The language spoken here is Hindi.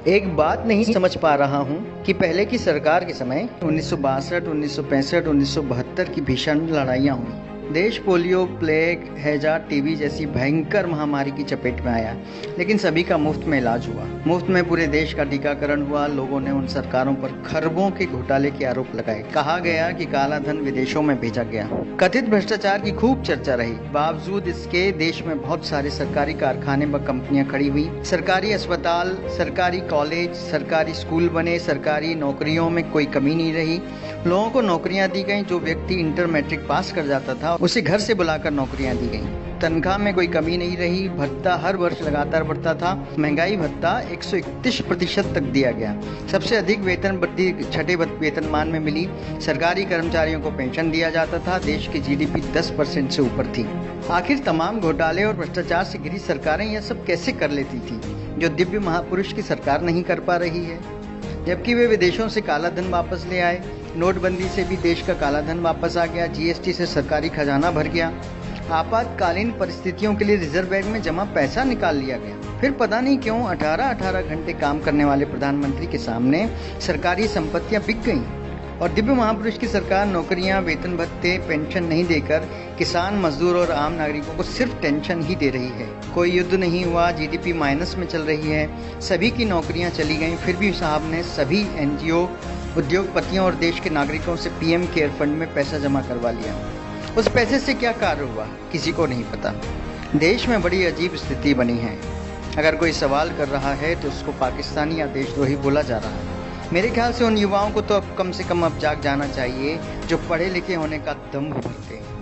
एक बात नहीं समझ पा रहा हूँ कि पहले की सरकार के समय 1962, 1965, 1972 की भीषण लड़ाइयाँ हुई। देश पोलियो, प्लेग, हैजा, टीबी जैसी भयंकर महामारी की चपेट में आया, लेकिन सभी का मुफ्त में इलाज हुआ। मुफ्त में पूरे देश का टीकाकरण हुआ। लोगों ने उन सरकारों पर खरबों के घोटाले के आरोप लगाए। कहा गया कि काला धन विदेशों में भेजा गया। कथित भ्रष्टाचार की खूब चर्चा रही। बावजूद इसके देश में बहुत सारे सरकारी कारखाने व कंपनियां खड़ी हुई। सरकारी अस्पताल, सरकारी कॉलेज, सरकारी स्कूल बने। सरकारी नौकरियों में कोई कमी नहीं रही। लोगों को नौकरियां दी गई। जो व्यक्ति इंटर मैट्रिक पास कर जाता था उसे घर से बुलाकर नौकरियां दी गई। तनख्वाह में कोई कमी नहीं रही। भत्ता हर वर्ष लगातार बढ़ता था। महंगाई भत्ता 131% तक दिया गया। सबसे अधिक वेतन वृद्धि छठे वेतनमान में मिली। सरकारी कर्मचारियों को पेंशन दिया जाता था। देश की जीडीपी 10% से ऊपर थी। आखिर तमाम घोटाले और भ्रष्टाचार से घिरी सरकारें यह सब कैसे कर लेती थी, जो दिव्य महापुरुष की सरकार नहीं कर पा रही है? जबकि वे विदेशों से काला धन वापस ले आए। नोटबंदी से भी देश का काला धन वापस आ गया। जीएसटी से सरकारी खजाना भर गया। आपातकालीन परिस्थितियों के लिए रिजर्व बैंक में जमा पैसा निकाल लिया गया। फिर पता नहीं क्यों 18-18 घंटे काम करने वाले प्रधानमंत्री के सामने सरकारी संपत्तियां बिक गईं और दिव्य महापुरुष की सरकार नौकरियां, वेतन भत्ते, पेंशन नहीं देकर किसान, मजदूर और आम नागरिकों को सिर्फ टेंशन ही दे रही है। कोई युद्ध नहीं हुआ। जीडीपी माइनस में चल रही है। सभी की नौकरियां चली गईं। फिर भी साहब ने सभी एनजीओ, उद्योगपतियों और देश के नागरिकों से पीएम केयर फंड में पैसा जमा करवा लिया। उस पैसे से क्या कार्य हुआ, किसी को नहीं पता। देश में बड़ी अजीब स्थिति बनी है। अगर कोई सवाल कर रहा है तो उसको पाकिस्तानी या देशद्रोही बोला जा रहा है। मेरे ख्याल से उन युवाओं को तो अब कम से कम अब जाग जाना चाहिए जो पढ़े लिखे होने का दम्भ भरते हैं।